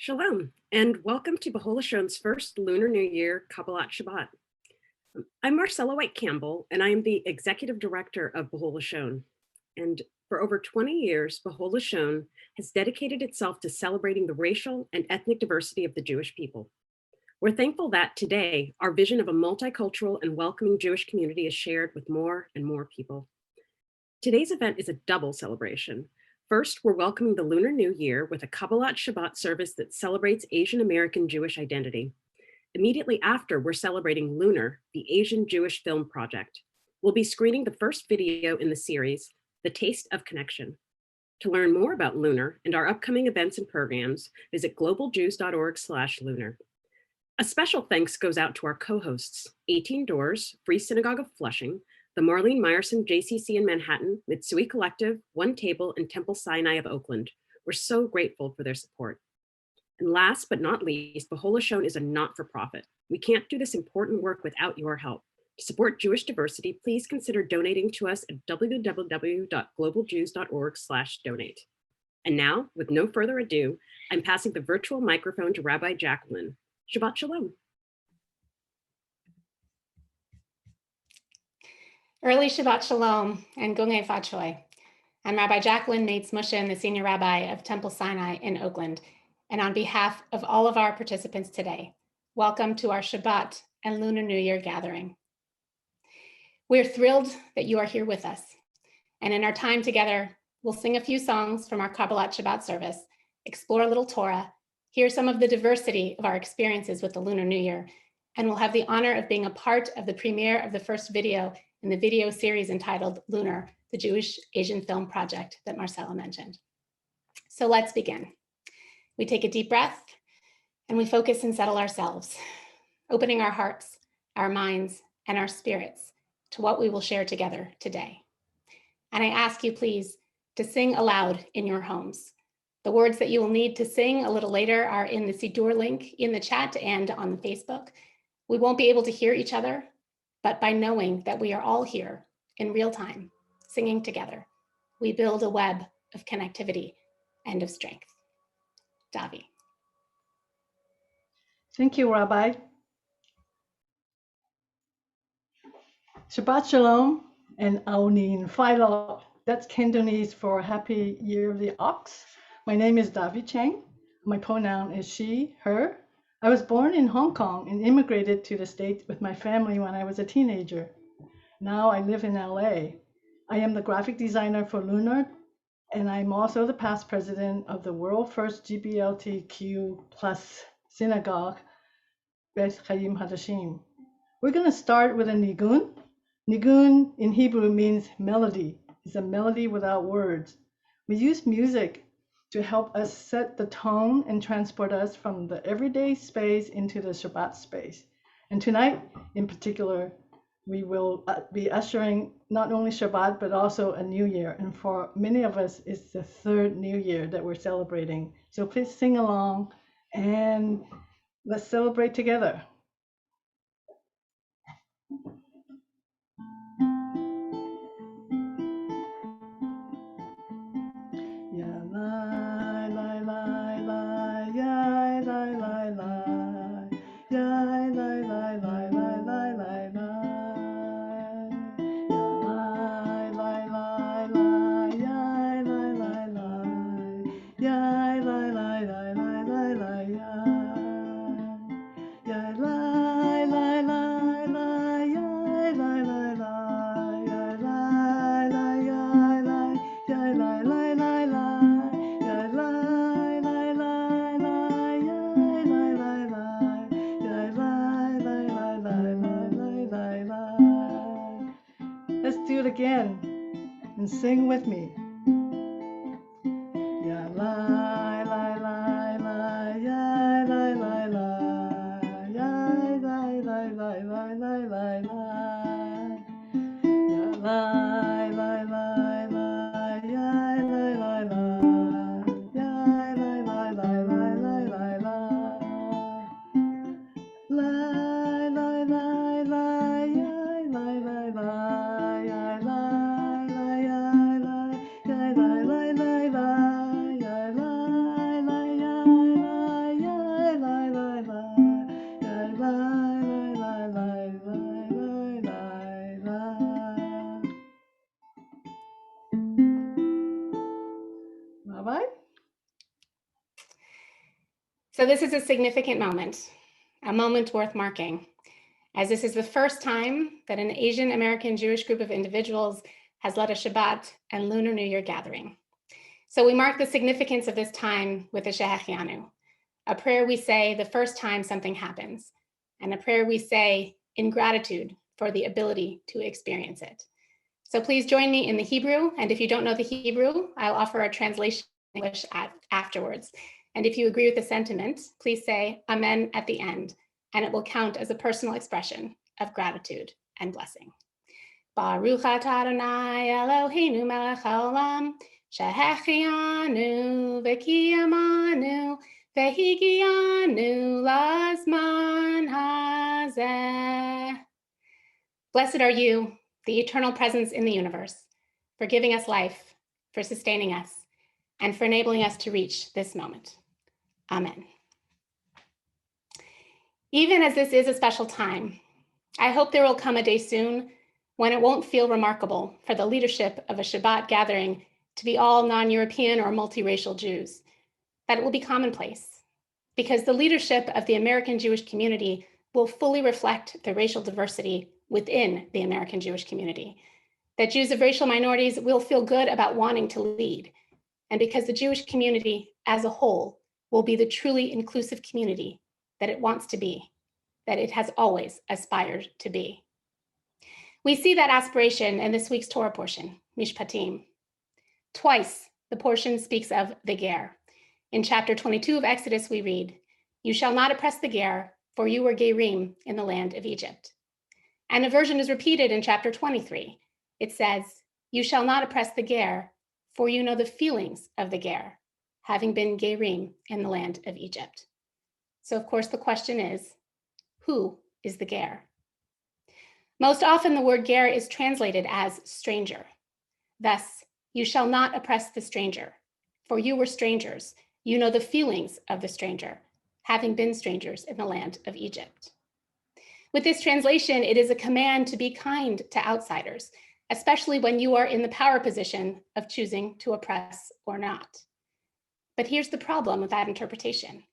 Shalom, and welcome to Beholashon's first Lunar New Year Kabbalat Shabbat. I'm Marcella White-Campbell, and I am the Executive Director of Beholashon. And for over 20 years, Beholashon has dedicated itself to celebrating the racial and ethnic diversity of the Jewish people. We're thankful that today, our vision of a multicultural and welcoming Jewish community is shared with more and more people. Today's event is a double celebration. First, we're welcoming the Lunar New Year with a Kabbalat Shabbat service that celebrates Asian American Jewish identity. Immediately after, we're celebrating Lunar, the Asian Jewish Film Project. We'll be screening the first video in the series, The Taste of Connection. To learn more about Lunar and our upcoming events and programs, visit globaljews.org/lunar. A special thanks goes out to our co-hosts, 18 Doors, Free Synagogue of Flushing, the Marlene Meyerson JCC in Manhattan, Mitsui Collective, One Table, and Temple Sinai of Oakland. We're so grateful for their support. And last but not least, Beholashon is a not-for-profit. We can't do this important work without your help. To support Jewish diversity, please consider donating to us at www.globaljews.org/donate. And now, with no further ado, I'm passing the virtual microphone to Rabbi Jacqueline. Shabbat Shalom. Early Shabbat Shalom and Gungei Fa Choi. I'm Rabbi Jacqueline Mates-Muchin, the Senior Rabbi of Temple Sinai in Oakland. And on behalf of all of our participants today, welcome to our Shabbat and Lunar New Year gathering. We're thrilled that you are here with us. And in our time together, we'll sing a few songs from our Kabbalat Shabbat service, explore a little Torah, hear some of the diversity of our experiences with the Lunar New Year, and we'll have the honor of being a part of the premiere of the first video in the video series entitled Lunar, the Jewish Asian Film Project that Marcella mentioned. So let's begin. We take a deep breath and we focus and settle ourselves, opening our hearts, our minds, and our spirits to what we will share together today. And I ask you please to sing aloud in your homes. The words that you will need to sing a little later are in the Siddur link in the chat and on the Facebook. We won't be able to hear each other, but by knowing that we are all here in real time, singing together, we build a web of connectivity and of strength. Davi. Thank you, Rabbi. Shabbat Shalom and Aonin Philo. That's Cantonese for Happy Yearly Ox. My name is Davi Cheng. My pronoun is she, her. I was born in Hong Kong and immigrated to the States with my family when I was a teenager. Now I live in LA. I am the graphic designer for Lunar, and I'm also the past president of the world first GBLTQ+ synagogue, Beth Chadashim. We're going to start with a nigun. Nigun in Hebrew means melody. It's a melody without words. We use music to help us set the tone and transport us from the everyday space into the Shabbat space. And tonight, in particular, we will be ushering not only Shabbat, but also a new year. And for many of us, it's the third new year that we're celebrating. So please sing along and let's celebrate together. Let's do it again and sing with me. Ya la la la la ya la la la ya la la la la la la la ya la la la la ya la la la ya la la la la la la la la la la ya la la la ya la la ya la ya la la la la ya la la ya la ya So this is a significant moment, a moment worth marking, as this is the first time that an Asian American Jewish group of individuals has led a Shabbat and Lunar New Year gathering. So we mark the significance of this time with a Shehecheyanu, a prayer we say the first time something happens, and a prayer we say in gratitude for the ability to experience it. So please join me in the Hebrew, and if you don't know the Hebrew, I'll offer a translation in English afterwards. And if you agree with the sentiment, please say Amen at the end, and it will count as a personal expression of gratitude and blessing. Baruch atah Adonai Eloheinu melech haolam, Shehecheyanu v'kiyamanu v'higiyanu lazman hazeh. Blessed are you, the eternal presence in the universe, for giving us life, for sustaining us, and for enabling us to reach this moment. Amen. Even as this is a special time, I hope there will come a day soon when it won't feel remarkable for the leadership of a Shabbat gathering to be all non-European or multiracial Jews, that it will be commonplace, because the leadership of the American Jewish community will fully reflect the racial diversity within the American Jewish community, that Jews of racial minorities will feel good about wanting to lead, and because the Jewish community as a whole will be the truly inclusive community that it wants to be, that it has always aspired to be. We see that aspiration in this week's Torah portion, Mishpatim. Twice, the portion speaks of the ger. In chapter 22 of Exodus, we read, "You shall not oppress the ger, for you were gerim in the land of Egypt." And a version is repeated in chapter 23. It says, "You shall not oppress the ger, for you know the feelings of the ger, having been gerim in the land of Egypt." So of course the question is, who is the ger? Most often the word ger is translated as stranger. Thus, you shall not oppress the stranger, for you were strangers. You know the feelings of the stranger, having been strangers in the land of Egypt. With this translation, it is a command to be kind to outsiders, especially when you are in the power position of choosing to oppress or not. But here's the problem with that interpretation.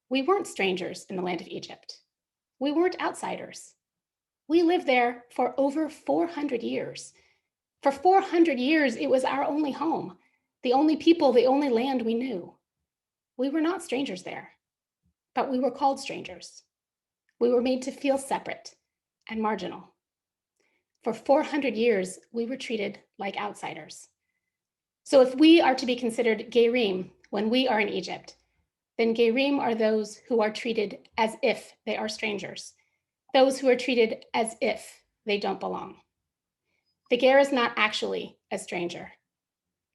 We weren't strangers in the land of Egypt. We weren't outsiders. We lived there for over 400 years. For 400 years, it was our only home, the only people, the only land we knew. We were not strangers there, but we were called strangers. We were made to feel separate and marginal. For 400 years, we were treated like outsiders. So if we are to be considered gerim when we are in Egypt, then gerim are those who are treated as if they are strangers, those who are treated as if they don't belong. The ger is not actually a stranger.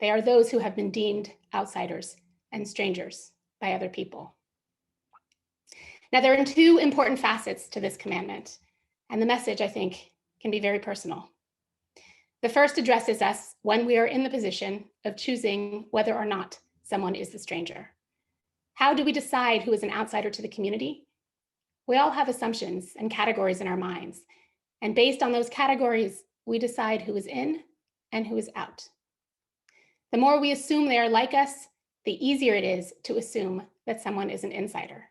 They are those who have been deemed outsiders and strangers by other people. Now, there are two important facets to this commandment, and the message, I think, can be very personal. The first addresses us when we are in the position of choosing whether or not someone is the stranger. How do we decide who is an outsider to the community? We all have assumptions and categories in our minds, and based on those categories, we decide who is in and who is out. The more we assume they are like us, the easier it is to assume that someone is an insider.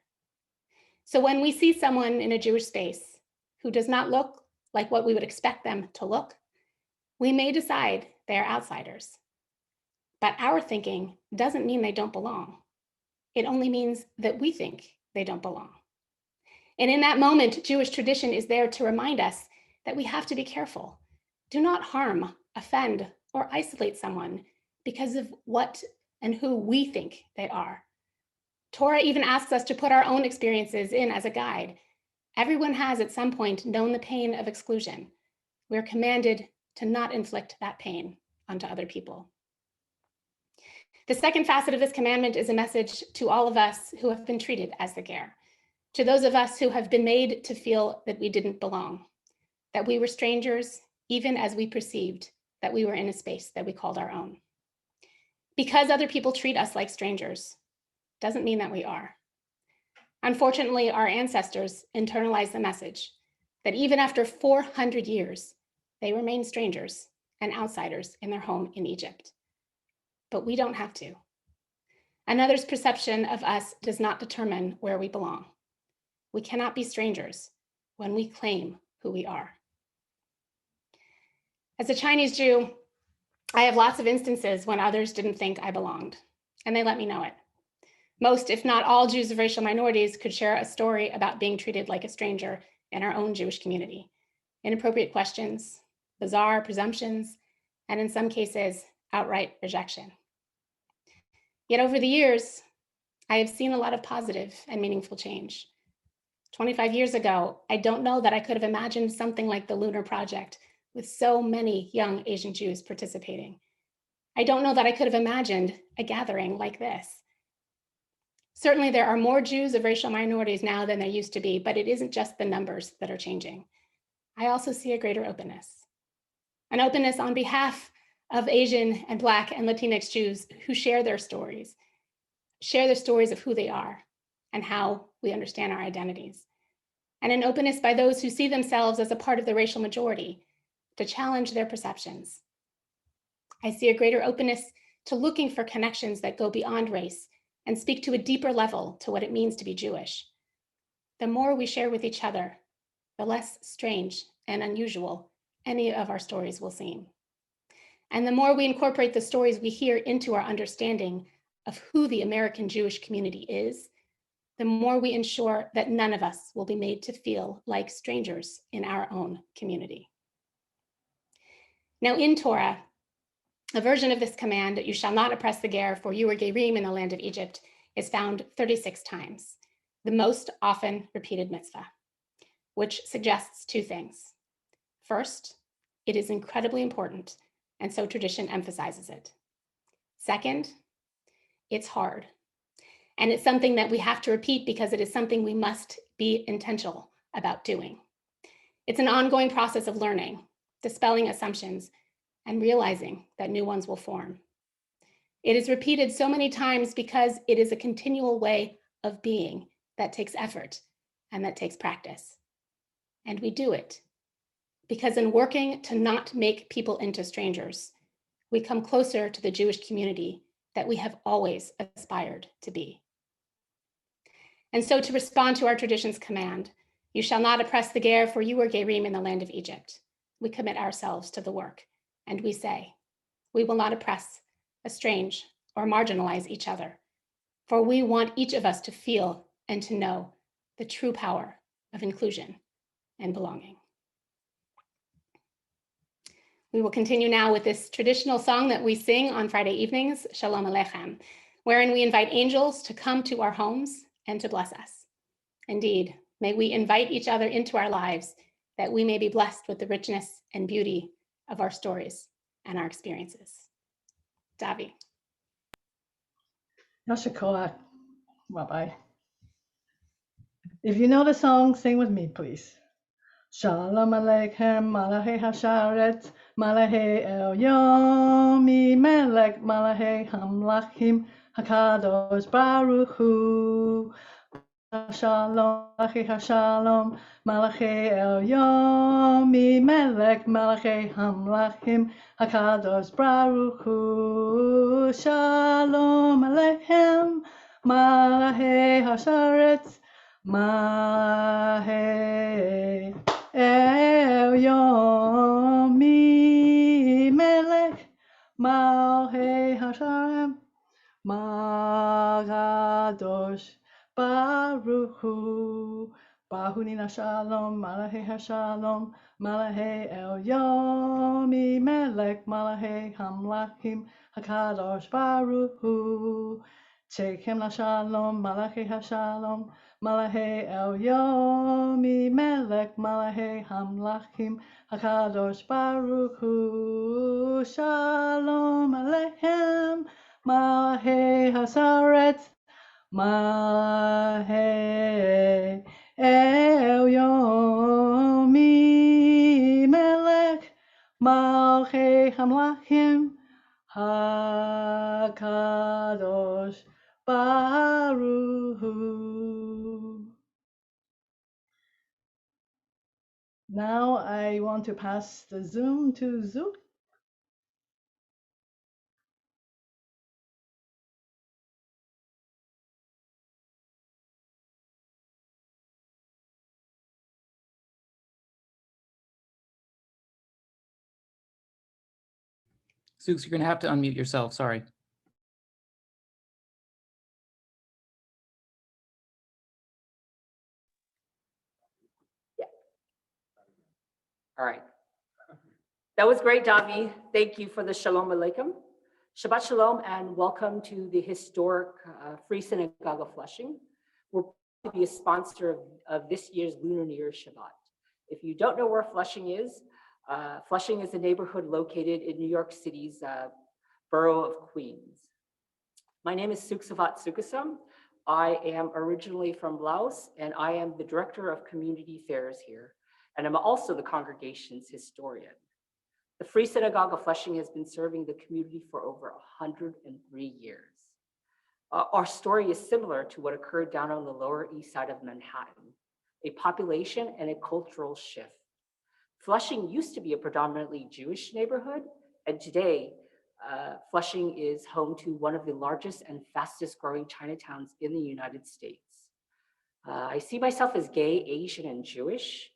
So when we see someone in a Jewish space who does not look like what we would expect them to look, we may decide they are outsiders. But our thinking doesn't mean they don't belong. It only means that we think they don't belong. And in that moment, Jewish tradition is there to remind us that we have to be careful. Do not harm, offend, or isolate someone because of what and who we think they are. Torah even asks us to put our own experiences in as a guide. Everyone has at some point known the pain of exclusion. We are commanded to not inflict that pain onto other people. The second facet of this commandment is a message to all of us who have been treated as the ger, to those of us who have been made to feel that we didn't belong, that we were strangers, even as we perceived that we were in a space that we called our own. Because other people treat us like strangers doesn't mean that we are. Unfortunately, our ancestors internalized the message that even after 400 years, they remain strangers and outsiders in their home in Egypt. But we don't have to. Another's perception of us does not determine where we belong. We cannot be strangers when we claim who we are. As a Chinese Jew, I have lots of instances when others didn't think I belonged, and they let me know it. Most, if not all, Jews of racial minorities could share a story about being treated like a stranger in our own Jewish community. Inappropriate questions, bizarre presumptions, and in some cases, outright rejection. Yet over the years, I have seen a lot of positive and meaningful change. 25 years ago, I don't know that I could have imagined something like the Lunar Project with so many young Asian Jews participating. I don't know that I could have imagined a gathering like this. Certainly there are more Jews of racial minorities now than there used to be, but it isn't just the numbers that are changing. I also see a greater openness. An openness on behalf of Asian and Black and Latinx Jews who share their stories of who they are and how we understand our identities. And an openness by those who see themselves as a part of the racial majority to challenge their perceptions. I see a greater openness to looking for connections that go beyond race and speak to a deeper level to what it means to be Jewish. The more we share with each other, the less strange and unusual any of our stories will seem. And the more we incorporate the stories we hear into our understanding of who the American Jewish community is, the more we ensure that none of us will be made to feel like strangers in our own community. Now in Torah, a version of this command, "You shall not oppress the ger, for you were gerim in the land of Egypt," is found 36 times, the most often repeated mitzvah, which suggests two things. First, it is incredibly important, and so tradition emphasizes it. Second, it's hard. And it's something that we have to repeat because it is something we must be intentional about doing. It's an ongoing process of learning, dispelling assumptions, and realizing that new ones will form. It is repeated so many times because it is a continual way of being that takes effort and that takes practice. And we do it because in working to not make people into strangers, we come closer to the Jewish community that we have always aspired to be. And so to respond to our tradition's command, "You shall not oppress the ger, for you were gerim in the land of Egypt," we commit ourselves to the work, and we say, we will not oppress, estrange, or marginalize each other, for we want each of us to feel and to know the true power of inclusion and belonging. We will continue now with this traditional song that we sing on Friday evenings, Shalom Aleichem, wherein we invite angels to come to our homes and to bless us. Indeed, may we invite each other into our lives that we may be blessed with the richness and beauty of our stories and our experiences. Davi. Yashikoa, Rabbi. If you know the song, sing with me, please. Shalom Aleichem, Malachei Hasharetz, Malachei Elyon, Melech, Malachei Hamlachim, Hakadosh Baruch Hu. Shalom, Malachei Hashalom, Malachei Elyon, Melech, Malachei Hamlachim, Hakadosh Baruch Hu. Shalom Aleichem, Malachei Hasharetz, Malachei Elyon, Melech, Malachei Hashalom, Magadosh Baruch Hu. Bahunina Shalom, Malachei Hashalom, Malachei Elyon, Melech, Malachei Hamlachim, Hakadosh Baruch Hu. Chechem la Shalom, Malachei Hashalom, Malachei Elyon, Melech, Malachei Hamlachim, Hakadosh Baruch Hu. Shalom Aleichem, Malachei Hasaretz, Malachei Elyon, Melech, Malachei Hamlachim, Hakadosh Baruch Hu. Now I want to pass the Zoom to Zook. Souks, you're going to have to unmute yourself. Sorry. Yeah. All right. That was great, Davi. Thank you for the Shalom Aleichem. Shabbat Shalom and welcome to the historic Free Synagogue of Flushing. We're proud to be a sponsor of this year's Lunar New Year Shabbat. If you don't know where Flushing is a neighborhood located in New York City's borough of Queens. My name is Soukhaseum. I am originally from Laos, and I am the Director of Community Affairs here, and I'm also the congregation's historian. The Free Synagogue of Flushing has been serving the community for over 103 years. Our story is similar to what occurred down on the Lower East Side of Manhattan, a population and a cultural shift. Flushing used to be a predominantly Jewish neighborhood, and today, Flushing is home to one of the largest and fastest growing Chinatowns in the United States. I see myself as gay, Asian, and Jewish.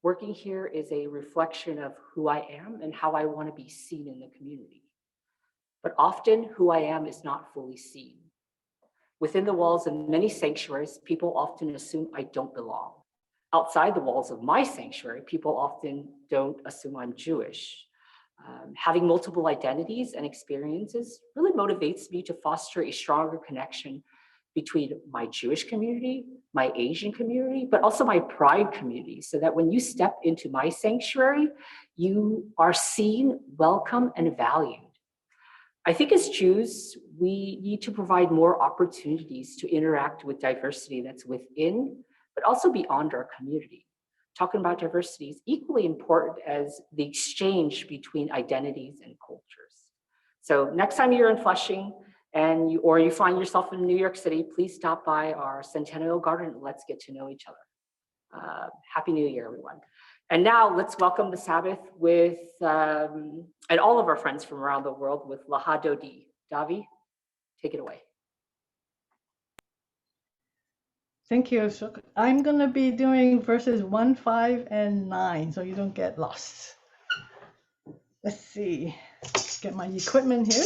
Working here is a reflection of who I am and how I want to be seen in the community. But often who I am is not fully seen. Within the walls of many sanctuaries, people often assume I don't belong. Outside the walls of my sanctuary, people often don't assume I'm Jewish. Having multiple identities and experiences really motivates me to foster a stronger connection between my Jewish community, my Asian community, but also my Pride community, so that when you step into my sanctuary, you are seen, welcome, and valued. I think as Jews, we need to provide more opportunities to interact with diversity that's within, but also beyond our community. Talking about diversity is equally important as the exchange between identities and cultures. So next time you're in Flushing, or you find yourself in New York City, please stop by our Centennial Garden and let's get to know each other. Happy New Year, everyone. And now let's welcome the Sabbath with, and all of our friends from around the world with Lecha Dodi. Davi, take it away. Thank you. So I'm going to be doing verses 1, 5, and 9, so you don't get lost. Let's see. Get my equipment here.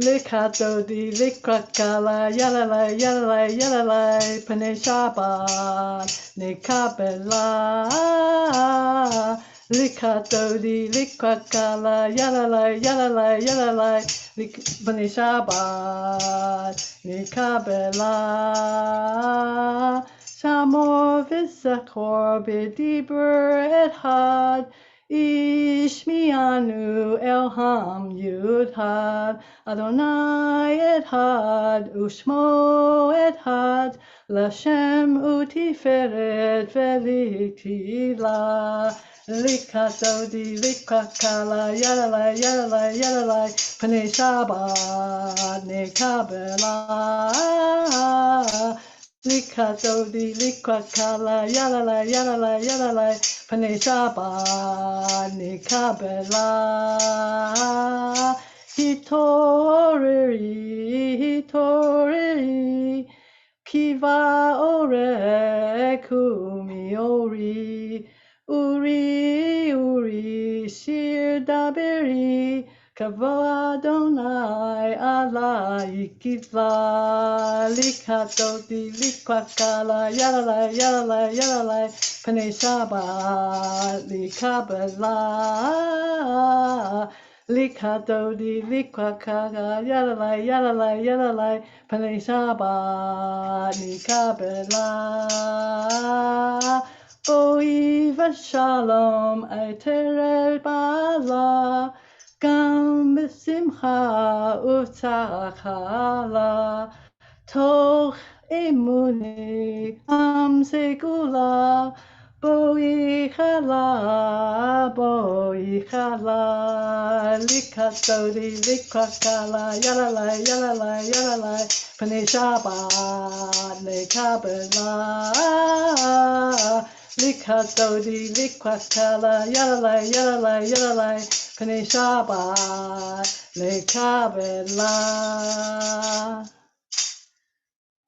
Lecha Dodi, Lecha Kala, Yalalai, Yalalai, Yalalai, Panei Shabbat, Nekabela. Lecha Dodi, Lecha Kala, Yalalai, Yalalai, Yalalai, Panei Shabbat, Nekabela. Shamor v'zachor b'dibur echad, Ishmianu Elham Yudhad, Adonai Echad, Ushmo Echad, Lashem Utiferet Velikila, Lecha Dodi, Lecha Kala, Yalalai, Yalalai, Yalalai, Panei Shabbat, Nekabela. Lecha Dodi, Lecha Kala, Yalalai, Yalalai, Yalalai, Panei Shabbat, Nekabela. Hitoreri, Hitoreri, Kiva Ore, Kumi Ori, Uri, Uri, Shir Daberi, Kavo Adonai, Allah Yikivla, Lecha Dodi, Lecha Kala, Yalalai, Yalalai, Yalalai, Panei Shabbat, Nekabela. Lecha Dodi, Lecha Kala, Yalalai, Yalalai, Yalalai, Panei Shabbat, Nekabela. Boi v'shalom, Eiter bala, Gam b'simcha u'tzachala, Toch emuni am segula, Boi chala, Lecha Dodi, Lecha Kala, Yalalai, Yalalai, Yalalai, Panei Shabbat, Nekabela. Lecha Dodi, Lecha Kala, Yalalai, Yalalai, Yalalai, Panei Shabbat, Nekabela.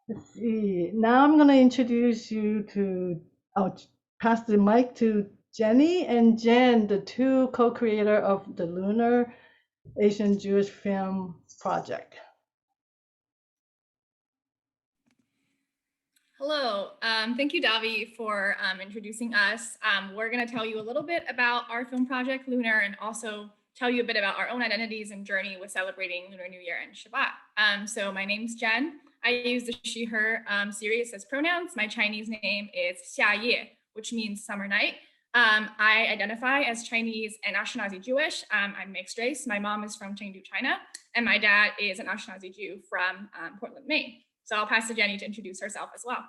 Let's see. Now I'm going to introduce you to, I'll pass the mic to Jenni and Jen, the two co-creators of the Lunar Asian Jewish Film Project. Hello, thank you, Davi, for introducing us. We're going to tell you a little bit about our film project, Lunar, and also tell you a bit about our own identities and journey with celebrating Lunar New Year and Shabbat. So my name's Jen. I use the she, her series as pronouns. My Chinese name is Xia, which means summer night. I identify as Chinese and Ashkenazi Jewish. I'm mixed race. My mom is from Chengdu, China, and my dad is an Ashkenazi Jew from Portland, Maine. So I'll pass to Jenni to introduce herself as well.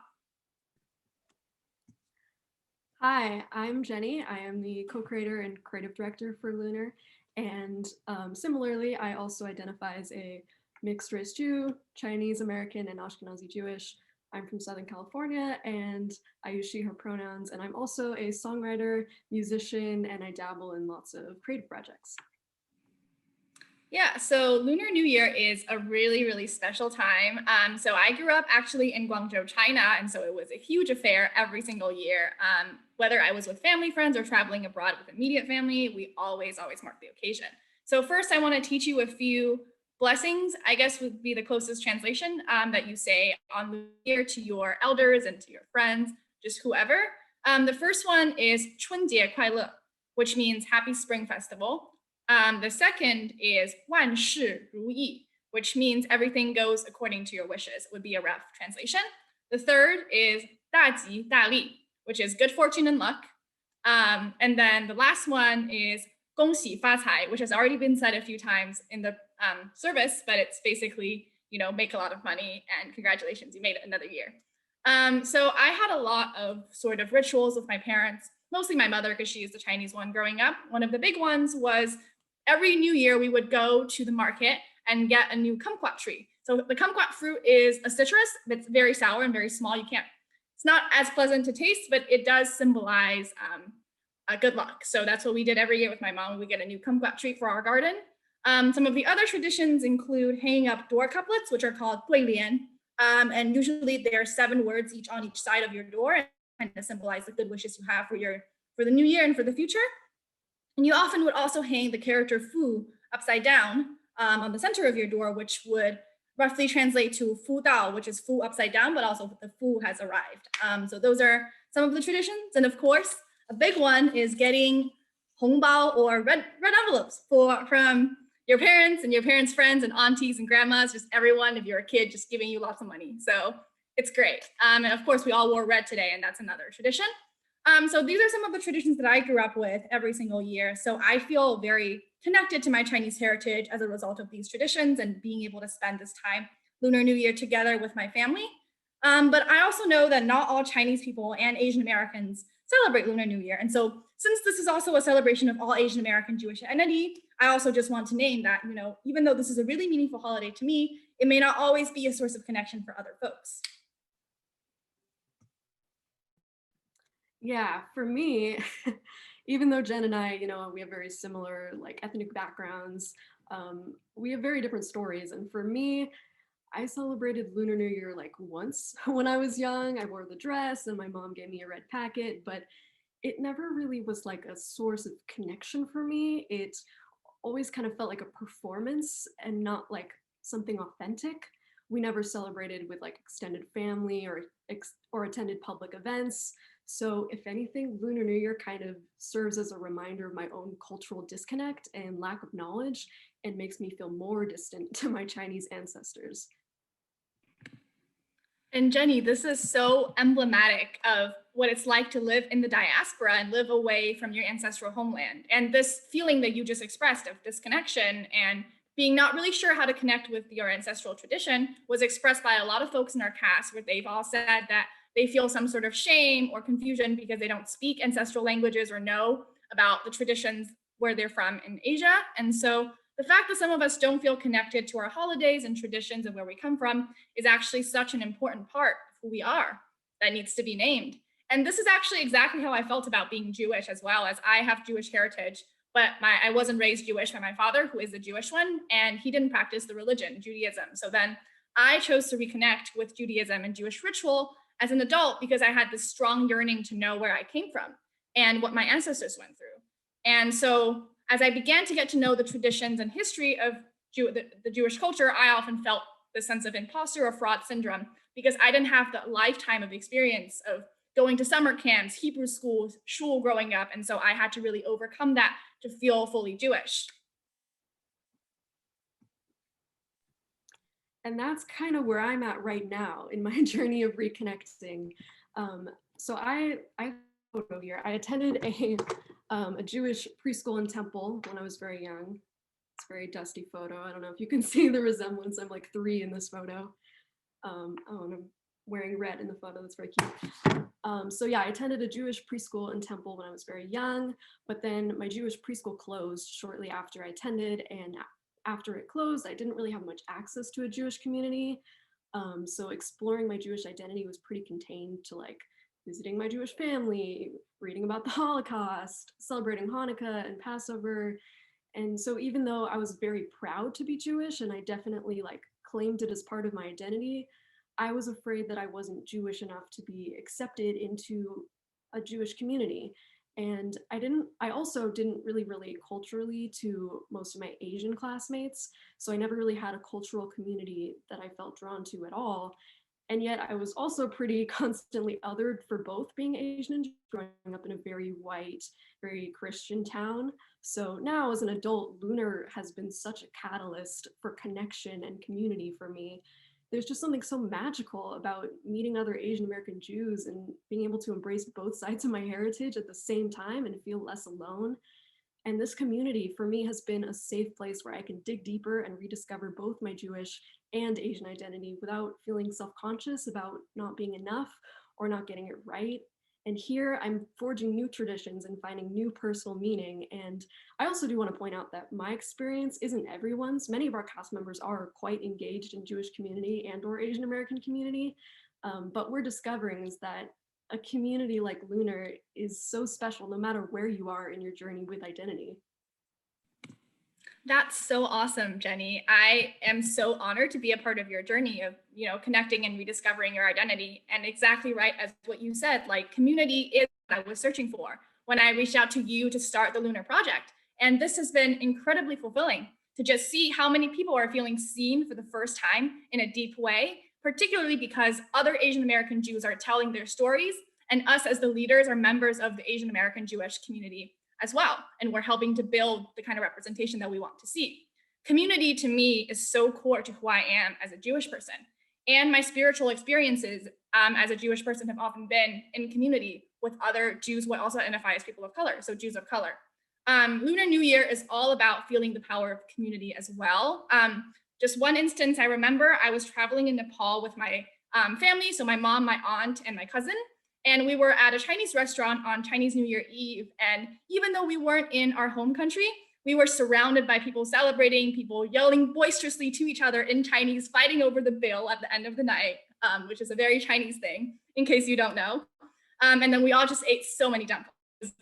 Hi, I'm Jenni. I am the co-creator and creative director for Lunar. And similarly, I also identify as a mixed race Jew, Chinese American, and Ashkenazi Jewish. I'm from Southern California, and I use she, her pronouns. And I'm also a songwriter, musician, and I dabble in lots of creative projects. Yeah, so Lunar New Year is a really, really special time. So I grew up actually in Guangzhou, China, and so it was a huge affair every single year. Whether I was with family, friends, or traveling abroad with immediate family, we always mark the occasion. So first, I want to teach you a few blessings, I guess would be the closest translation that you say on Lunar New Year to your elders and to your friends, just whoever. The first one is 春节快乐, which means Happy Spring Festival. The second is 万事如意, which means everything goes according to your wishes. It would be a rough translation. The third is 大吉大利, which is good fortune and luck. And then the last one is 恭喜发财, which has already been said a few times in the service, but it's basically, make a lot of money and congratulations, you made it another year. So I had a lot of sort of rituals with my parents, mostly my mother because she is the Chinese one growing up. One of the big ones was every New Year, we would go to the market and get a new kumquat tree. So the kumquat fruit is a citrus that's very sour and very small. It's not as pleasant to taste, but it does symbolize good luck. So that's what we did every year with my mom. We would get a new kumquat tree for our garden. Some of the other traditions include hanging up door couplets, which are called 对联. And usually there are 7 words each on each side of your door and kind of symbolize the good wishes you have for the new year and for the future. And you often would also hang the character Fu upside down on the center of your door, which would roughly translate to Fu Dao, which is Fu upside down, but also the Fu has arrived. So those are some of the traditions. And of course, a big one is getting hongbao or red envelopes from your parents and your parents' friends and aunties and grandmas, just everyone, if you're a kid, just giving you lots of money. So it's great. And of course, we all wore red today, and that's another tradition. So these are some of the traditions that I grew up with every single year. So I feel very connected to my Chinese heritage as a result of these traditions and being able to spend this time, Lunar New Year, together with my family. But I also know that not all Chinese people and Asian Americans celebrate Lunar New Year. And so since this is also a celebration of all Asian American Jewish identity, I also just want to name that, even though this is a really meaningful holiday to me, it may not always be a source of connection for other folks. Yeah, for me, even though Jen and I, we have very similar ethnic backgrounds, we have very different stories. And for me, I celebrated Lunar New Year once when I was young. I wore the dress and my mom gave me a red packet, but it never really was a source of connection for me. It always kind of felt like a performance and not something authentic. We never celebrated with extended family or attended public events. So if anything, Lunar New Year kind of serves as a reminder of my own cultural disconnect and lack of knowledge, and makes me feel more distant to my Chinese ancestors. And Jenni, this is so emblematic of what it's like to live in the diaspora and live away from your ancestral homeland. And this feeling that you just expressed of disconnection and being not really sure how to connect with your ancestral tradition was expressed by a lot of folks in our cast, where they've all said that they feel some sort of shame or confusion because they don't speak ancestral languages or know about the traditions where they're from in Asia. And so the fact that some of us don't feel connected to our holidays and traditions and where we come from is actually such an important part of who we are that needs to be named. And this is actually exactly how I felt about being Jewish as well, as I have Jewish heritage, but I wasn't raised Jewish by my father, who is the Jewish one, and he didn't practice the religion, Judaism. So then I chose to reconnect with Judaism and Jewish ritual as an adult because I had this strong yearning to know where I came from. and what my ancestors went through. And so as I began to get to know the traditions and history of the Jewish culture, I often felt the sense of imposter or fraud syndrome because I didn't have the lifetime of experience of going to summer camps, Hebrew schools, shul growing up. And so I had to really overcome that to feel fully Jewish. And that's kind of where I'm at right now in my journey of reconnecting. So I photo here. I attended a Jewish preschool and temple when I was very young. It's a very dusty photo. I don't know if you can see the resemblance. I'm like 3 in this photo. And I'm wearing red in the photo. That's very cute. So yeah, I attended a Jewish preschool and temple when I was very young, but then my Jewish preschool closed shortly after I attended, and after it closed, I didn't really have much access to a Jewish community. So exploring my Jewish identity was pretty contained to like visiting my Jewish family, reading about the Holocaust, celebrating Hanukkah and Passover. And so even though I was very proud to be Jewish and I definitely like claimed it as part of my identity, I was afraid that I wasn't Jewish enough to be accepted into a Jewish community. And I also didn't really relate culturally to most of my Asian classmates. So I never really had a cultural community that I felt drawn to at all. And yet I was also pretty constantly othered for both being Asian and growing up in a very white, very Christian town. So now as an adult, Lunar has been such a catalyst for connection and community for me. There's just something so magical about meeting other Asian American Jews and being able to embrace both sides of my heritage at the same time and feel less alone. And this community for me has been a safe place where I can dig deeper and rediscover both my Jewish and Asian identity without feeling self-conscious about not being enough or not getting it right. And here I'm forging new traditions and finding new personal meaning. And I also do want to point out that my experience isn't everyone's. Many of our cast members are quite engaged in Jewish community and or Asian American community. But we're discovering is that a community like Lunar is so special no matter where you are in your journey with identity. That's so awesome, Jenni. I am so honored to be a part of your journey of, connecting and rediscovering your identity. And exactly right as what you said, like community is what I was searching for when I reached out to you to start the Lunar Project. And this has been incredibly fulfilling to just see how many people are feeling seen for the first time in a deep way, particularly because other Asian American Jews are telling their stories, and us as the leaders are members of the Asian American Jewish community as well. And we're helping to build the kind of representation that we want to see. Community to me is so core to who I am as a Jewish person. And my spiritual experiences as a Jewish person have often been in community with other Jews who also identify as people of color, so Jews of color. Lunar New Year is all about feeling the power of community as well. Just one instance I remember, I was traveling in Nepal with my family, so my mom, my aunt, and my cousin. And we were at a Chinese restaurant on Chinese New Year Eve. And even though we weren't in our home country, we were surrounded by people celebrating, people yelling boisterously to each other in Chinese, fighting over the bill at the end of the night, which is a very Chinese thing, in case you don't know. And then we all just ate so many dumplings.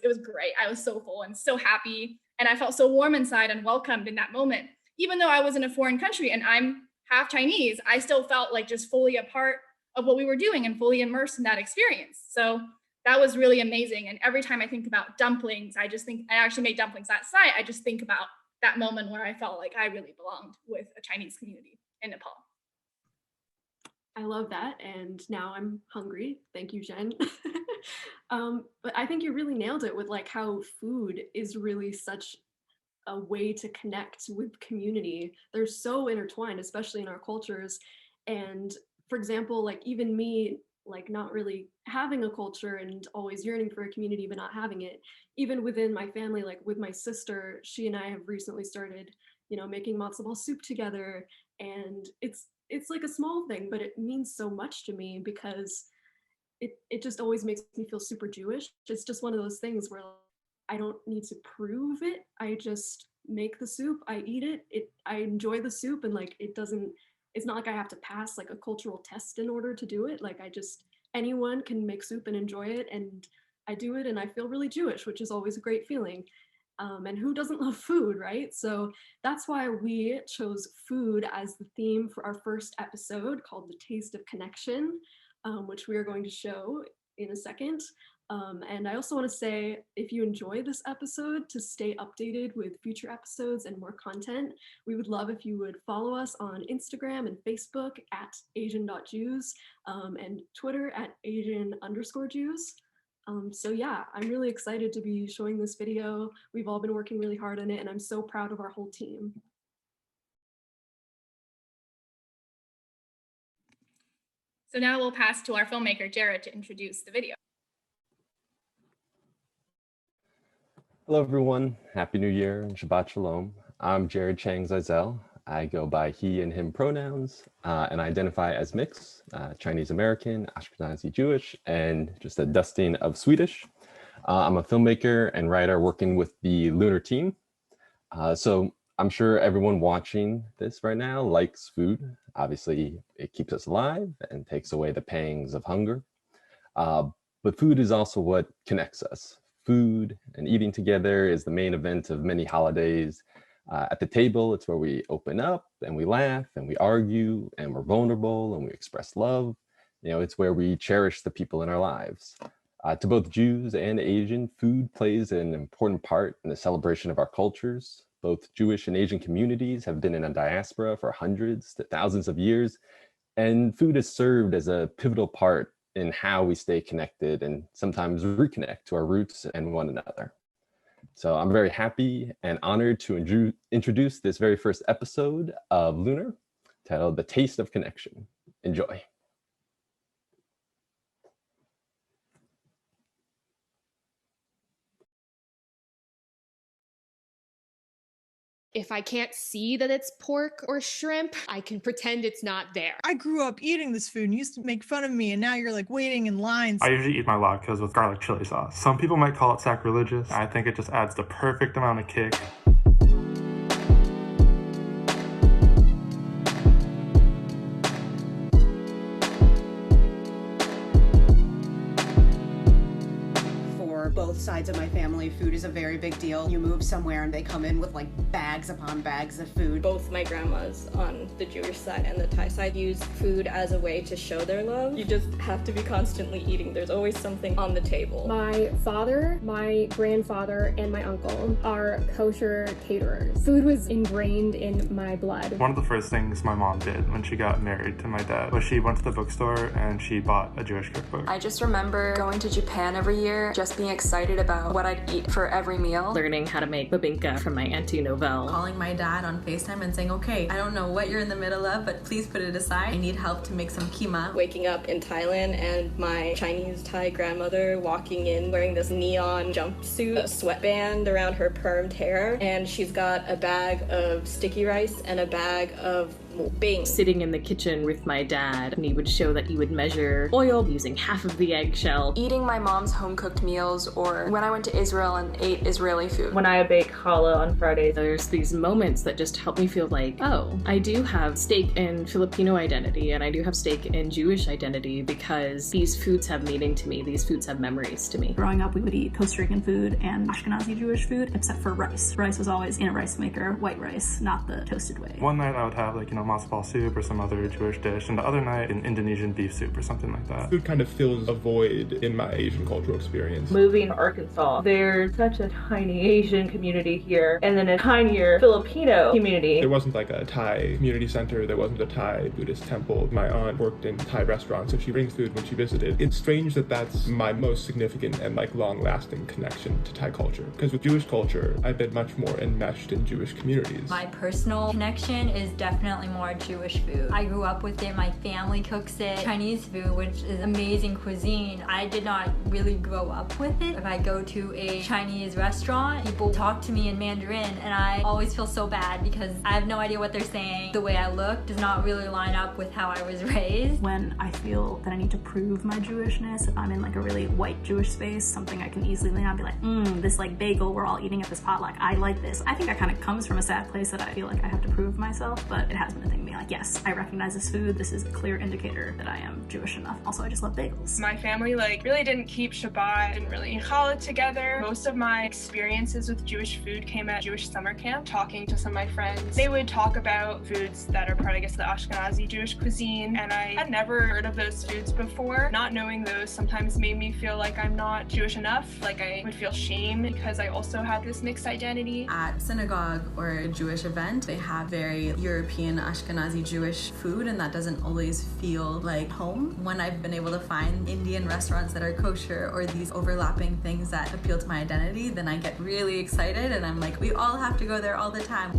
It was great. I was so full and so happy. And I felt so warm inside and welcomed in that moment. Even though I was in a foreign country and I'm half Chinese, I still felt like just fully a part of what we were doing and fully immersed in that experience. So that was really amazing. And every time I think about dumplings, I actually made dumplings last night. I just think about that moment where I felt like I really belonged with a Chinese community in Nepal. I love that. And now I'm hungry. Thank you, Jen. But I think you really nailed it with like how food is really such a way to connect with community. They're so intertwined, especially in our cultures. And for example, like even me, like not really having a culture and always yearning for a community, but not having it, even within my family, like with my sister, she and I have recently started, making matzo ball soup together. And it's like a small thing, but it means so much to me because it just always makes me feel super Jewish. It's just one of those things where I don't need to prove it. I just make the soup, I eat it, I enjoy the soup, and like it's not like I have to pass like a cultural test in order to do it. Like anyone can make soup and enjoy it, and I do it and I feel really Jewish, which is always a great feeling. And who doesn't love food, right? So that's why we chose food as the theme for our first episode called The Taste of Connection, which we are going to show in a second. And I also want to say, if you enjoy this episode, to stay updated with future episodes and more content, we would love if you would follow us on Instagram and Facebook at Asian.Jews and Twitter at Asian_Jews. So yeah, I'm really excited to be showing this video. We've all been working really hard on it, and I'm so proud of our whole team. So now we'll pass to our filmmaker, Jared, to introduce the video. Hello, everyone. Happy New Year and Shabbat Shalom. I'm Jared Chiang-Zeizel. I go by he and him pronouns and I identify as mixed, Chinese American, Ashkenazi Jewish, and just a dusting of Swedish. I'm a filmmaker and writer working with the Lunar team. So I'm sure everyone watching this right now likes food. Obviously, it keeps us alive and takes away the pangs of hunger. But food is also what connects us. Food and eating together is the main event of many holidays. At the table, it's where we open up and we laugh and we argue and we're vulnerable and we express love. You know, it's where we cherish the people in our lives. To both Jews and Asian, food plays an important part in the celebration of our cultures. Both Jewish and Asian communities have been in a diaspora for hundreds to thousands of years, and food has served as a pivotal part in how we stay connected and sometimes reconnect to our roots and one another. So I'm very happy and honored to introduce this very first episode of Lunar, titled The Taste of Connection. Enjoy. If I can't see that it's pork or shrimp, I can pretend it's not there. I grew up eating this food and you used to make fun of me, and now you're like waiting in lines. I usually eat my latkes with garlic chili sauce. Some people might call it sacrilegious. I think it just adds the perfect amount of kick. Both sides of my family, food is a very big deal. You move somewhere and they come in with like bags upon bags of food. Both my grandmas on the Jewish side and the Thai side use food as a way to show their love. You just have to be constantly eating. There's always something on the table. My father, my grandfather, and my uncle are kosher caterers. Food was ingrained in my blood. One of the first things my mom did when she got married to my dad was she went to the bookstore and she bought a Jewish cookbook. I just remember going to Japan every year, just being excited about what I'd eat for every meal. Learning how to make babinka from my Auntie Novelle. Calling my dad on FaceTime and saying, okay, I don't know what you're in the middle of, but please put it aside. I need help to make some keema. Waking up in Thailand and my Chinese Thai grandmother walking in wearing this neon jumpsuit, a sweatband around her permed hair, and she's got a bag of sticky rice and a bag of bing. Sitting in the kitchen with my dad, and he would show that he would measure oil using half of the eggshell. Eating my mom's home-cooked meals, or when I went to Israel and ate Israeli food. When I bake challah on Fridays, there's these moments that just help me feel like, oh, I do have stake in Filipino identity and I do have stake in Jewish identity because these foods have meaning to me. These foods have memories to me. Growing up, we would eat Costa Rican food and Ashkenazi Jewish food, except for rice. Rice was always in a rice maker, white rice, not the toasted way. One night I would have matzo ball soup or some other Jewish dish, and the other night an Indonesian beef soup or something like that. Food kind of fills a void in my Asian cultural experience. Moving to Arkansas, there's such a tiny Asian community here, and then a tinier Filipino community. There wasn't like a Thai community center, there wasn't a Thai Buddhist temple. My aunt worked in Thai restaurants, so she brings food when she visited. It's strange that that's my most significant and long-lasting connection to Thai culture, because with Jewish culture, I've been much more enmeshed in Jewish communities. My personal connection is definitely more Jewish food. I grew up with it, my family cooks it. Chinese food, which is amazing cuisine. I did not really grow up with it. If I go to a Chinese restaurant, people talk to me in Mandarin and I always feel so bad because I have no idea what they're saying. The way I look does not really line up with how I was raised. When I feel that I need to prove my Jewishness, if I'm in like a really white Jewish space, something I can easily lean on and be like, this like bagel we're all eating at this potluck, I like this. I think that kind of comes from a sad place that I feel like I have to prove myself, but it has been a thing behind like, yes, I recognize this food. This is a clear indicator that I am Jewish enough. Also, I just love bagels. My family really didn't keep Shabbat, didn't really eat challah together. Most of my experiences with Jewish food came at Jewish summer camp, talking to some of my friends. They would talk about foods that are part, I guess, the Ashkenazi Jewish cuisine, and I had never heard of those foods before. Not knowing those sometimes made me feel like I'm not Jewish enough, like I would feel shame because I also had this mixed identity. At synagogue or a Jewish event, they have very European Ashkenazi Jewish food, and that doesn't always feel like home. When I've been able to find Indian restaurants that are kosher or these overlapping things that appeal to my identity, then I get really excited and I'm like, we all have to go there all the time.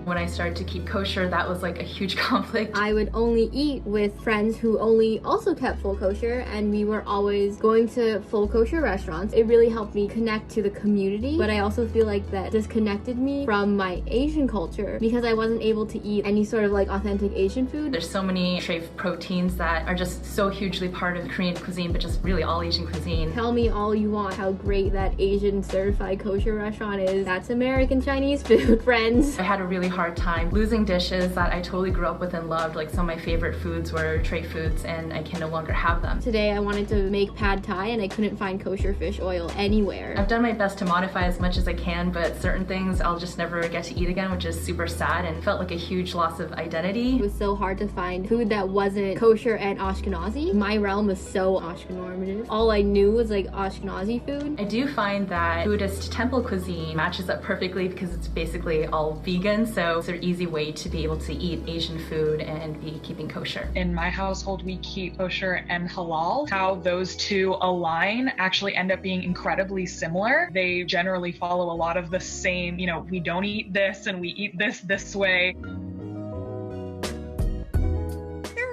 When I started to keep kosher, that was like a huge conflict. I would only eat with friends who only also kept full kosher, and we were always going to full kosher restaurants. It really helped me connect to the community, but I also feel like that disconnected me from my Asian culture because I wasn't able to eat any sort of like authentic Asian food. There's so many treif proteins that are just so hugely part of Korean cuisine, but just really all Asian cuisine. Tell me all you want how great that Asian certified kosher restaurant is. That's American Chinese food, friends. I had a really hard time losing dishes that I totally grew up with and loved. Like some of my favorite foods were treif foods, and I can no longer have them. Today I wanted to make pad thai and I couldn't find kosher fish oil anywhere. I've done my best to modify as much as I can, but certain things I'll just never get to eat again, which is super sad and felt like a huge loss of identity. It was so hard to find food that wasn't kosher and Ashkenazi. My realm was so Ashkenormative. All I knew was like Ashkenazi food. I do find that Buddhist temple cuisine matches up perfectly because it's basically all vegan, so it's an easy way to be able to eat Asian food and be keeping kosher. In my household, we keep kosher and halal. How those two align actually end up being incredibly similar. They generally follow a lot of the same, we don't eat this and we eat this way.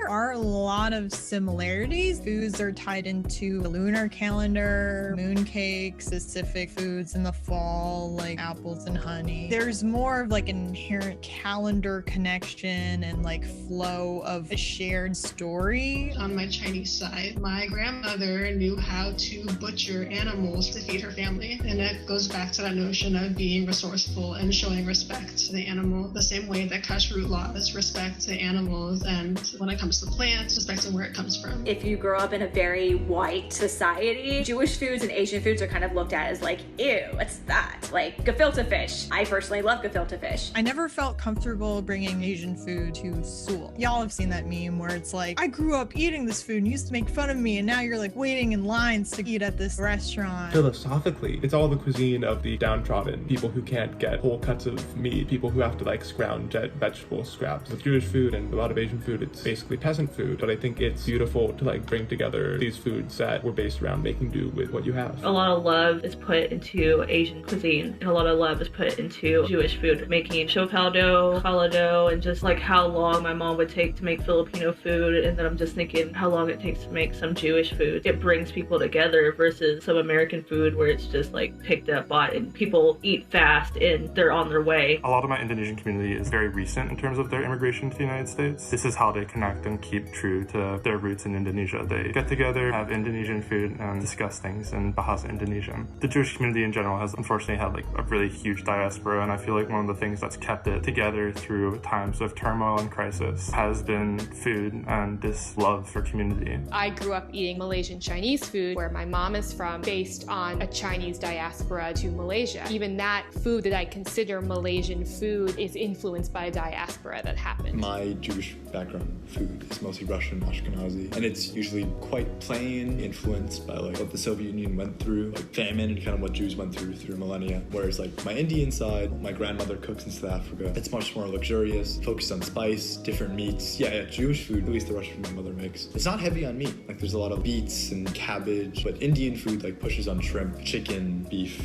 There are a lot of similarities. Foods are tied into the lunar calendar, mooncake, specific foods in the fall, like apples and honey. There's more of like an inherent calendar connection and like flow of a shared story. On my Chinese side, my grandmother knew how to butcher animals to feed her family. And it goes back to that notion of being resourceful and showing respect to the animal, the same way that kashrut laws respect the animals, and when it comes to plants, respecting where it comes from. If you grow up in a very white society, Jewish foods and Asian foods are kind of looked at as like, ew, what's that? Like gefilte fish. I personally love gefilte fish. I never felt comfortable bringing Asian food to school. Y'all have seen that meme where it's like, I grew up eating this food and you used to make fun of me, and now you're like waiting in lines to eat at this restaurant. Philosophically, it's all the cuisine of the downtrodden, people who can't get whole cuts of meat, people who have to like scrounge at vegetable scraps. With Jewish food and a lot of Asian food, it's basically peasant food, but I think it's beautiful to like bring together these foods that were based around making do with what you have. A lot of love is put into Asian cuisine, and a lot of love is put into Jewish food, making shofal dough, challah dough, and just like how long my mom would take to make Filipino food, and then I'm just thinking how long it takes to make some Jewish food. It brings people together versus some American food where it's just like picked up, bought, and people eat fast and they're on their way. A lot of my Indonesian community is very recent in terms of their immigration to the United States. This is how they connect and keep true to their roots in Indonesia. They get together, have Indonesian food, and discuss things in Bahasa Indonesian. The Jewish community in general has unfortunately had like a really huge diaspora, and I feel like one of the things that's kept it together through times of turmoil and crisis has been food and this love for community. I grew up eating Malaysian Chinese food where my mom is from, based on a Chinese diaspora to Malaysia. Even that food that I consider Malaysian food is influenced by a diaspora that happened. My Jewish background food is mostly Russian, Ashkenazi, and it's usually quite plain, influenced by like what the Soviet Union went through, like famine and kind of what Jews went through millennia. Whereas like my Indian side, my grandmother cooks in South Africa. It's much more luxurious, focused on spice, different meats. Yeah, Jewish food, at least the Russian my mother makes, it's not heavy on meat. Like there's a lot of beets and cabbage, but Indian food like pushes on shrimp, chicken, beef.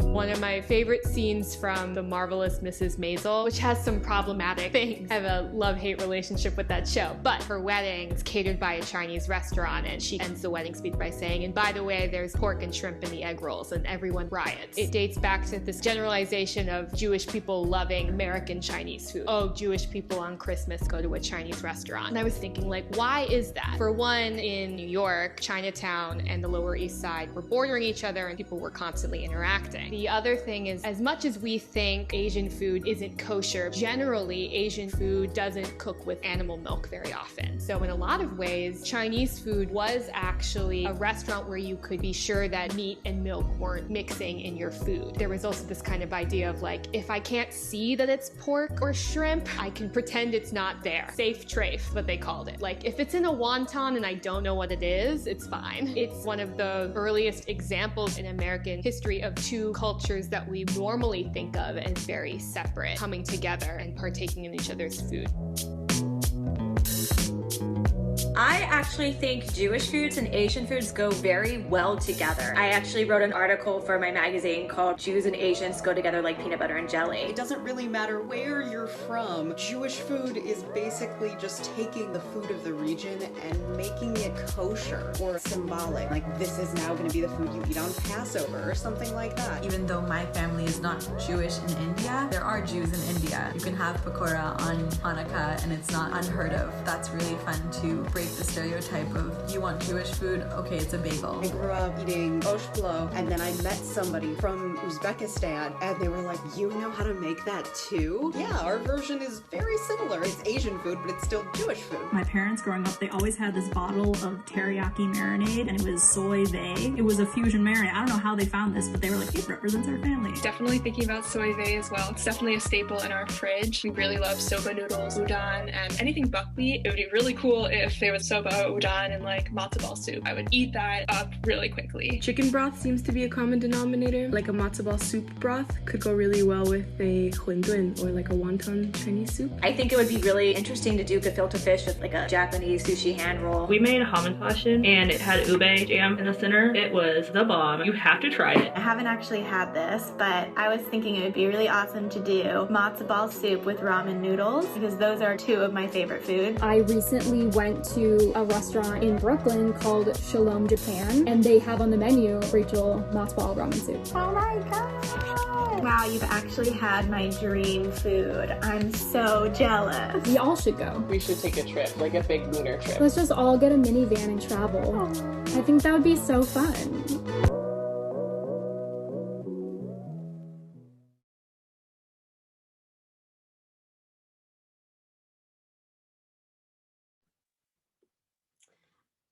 One of my favorite scenes from The Marvelous Mrs. Maisel, which has some problematic things. I have a love-hate relationship with that show, but her wedding is catered by a Chinese restaurant, and she ends the wedding speech by saying, and by the way, there's pork and shrimp in the egg rolls, and everyone riots. It dates back to this generalization of Jewish people loving American Chinese food. Oh, Jewish people on Christmas go to a Chinese restaurant. And I was thinking, like, why is that? For one, in New York, Chinatown and the Lower East Side were bordering each other and people were constantly interacting. The The other thing is, as much as we think Asian food isn't kosher, generally Asian food doesn't cook with animal milk very often. So in a lot of ways, Chinese food was actually a restaurant where you could be sure that meat and milk weren't mixing in your food. There was also this kind of idea of like, if I can't see that it's pork or shrimp, I can pretend it's not there. Safe trafe, what they called it. Like, if it's in a wonton and I don't know what it is, it's fine. It's one of the earliest examples in American history of two cultures that we normally think of as very separate, coming together and partaking in each other's food. I actually think Jewish foods and Asian foods go very well together. I actually wrote an article for my magazine called Jews and Asians Go Together Like Peanut Butter and Jelly. It doesn't really matter where you're from. Jewish food is basically just taking the food of the region and making it kosher or symbolic. Like, this is now going to be the food you eat on Passover or something like that. Even though my family is not Jewish in India, there are Jews in India. You can have pakora on Hanukkah and it's not unheard of. That's really fun to break the stereotype of, you want Jewish food? Okay, it's a bagel. I grew up eating oshplo, and then I met somebody from Uzbekistan, and they were like, you know how to make that too? Yeah, our version is very similar. It's Asian food, but it's still Jewish food. My parents growing up, they always had this bottle of teriyaki marinade, and it was soy vey. It was a fusion marinade. I don't know how they found this, but they were like, it represents our family. Definitely thinking about soy vey as well. It's definitely a staple in our fridge. We really love soba noodles, udon, and anything buckwheat. It would be really cool if there was soba, udon, and like matzo ball soup. I would eat that up really quickly. Chicken broth seems to be a common denominator. Like a matzo ball soup broth could go really well with a huindun or like a wonton Chinese soup. I think it would be really interesting to do gefilte fish with like a Japanese sushi hand roll. We made hamantashen and it had ube jam in the center. It was the bomb. You have to try it. I haven't actually had this, but I was thinking it would be really awesome to do matzo ball soup with ramen noodles because those are two of my favorite foods. I recently went to a restaurant in Brooklyn called Shalom Japan, and they have on the menu Rachel matzo ball ramen soup. Oh my god! Wow, you've actually had my dream food. I'm so jealous. We all should go. We should take a trip, like a big lunar trip. Let's just all get a minivan and travel. Aww. I think that would be so fun.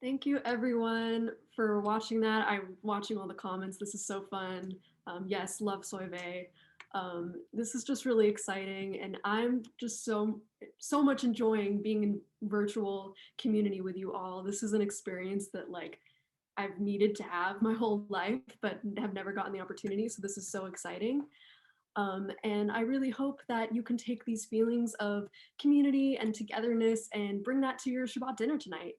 Thank you everyone for watching that. I'm watching all the comments. This is so fun. Yes, love soy vey. This is just really exciting, and I'm just so much enjoying being in virtual community with you all. This is an experience that like I've needed to have my whole life, but have never gotten the opportunity. So this is so exciting. And I really hope that you can take these feelings of community and togetherness and bring that to your Shabbat dinner tonight.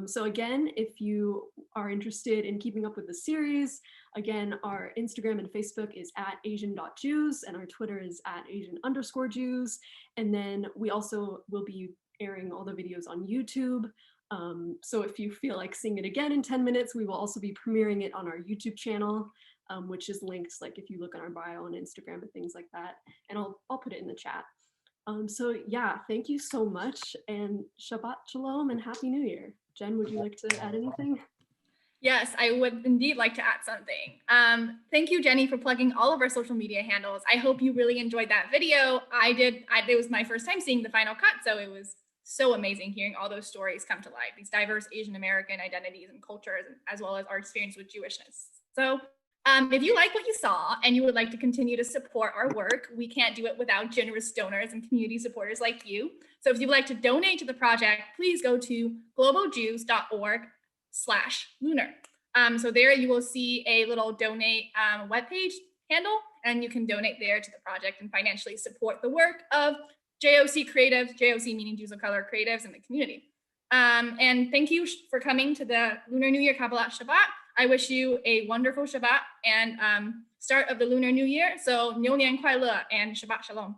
So again, if you are interested in keeping up with the series, again, our Instagram and Facebook is @Asian.Jews and our Twitter is @Asian_Jews. And then we also will be airing all the videos on YouTube. So if you feel like seeing it again in 10 minutes, we will also be premiering it on our YouTube channel, which is linked, like if you look on our bio on Instagram and things like that, and I'll put it in the chat. So yeah, thank you so much, and Shabbat Shalom and Happy New Year. Jen, would you like to add anything? Yes, I would indeed like to add something. Thank you, Jenny, for plugging all of our social media handles. I hope you really enjoyed that video. It was my first time seeing the final cut, so it was so amazing hearing all those stories come to life, these diverse Asian American identities and cultures, as well as our experience with Jewishness. So if you like what you saw and you would like to continue to support our work, we can't do it without generous donors and community supporters like you. So if you'd like to donate to the project, please go to globaljews.org/lunar. So there you will see a little donate webpage handle, and you can donate there to the project and financially support the work of JOC creatives, JOC meaning Jews of Color creatives in the community. And thank you for coming to the Lunar New Year Kabbalat Shabbat. I wish you a wonderful Shabbat and start of the Lunar New Year. So, Niu Nian Kuai Le and Shabbat Shalom.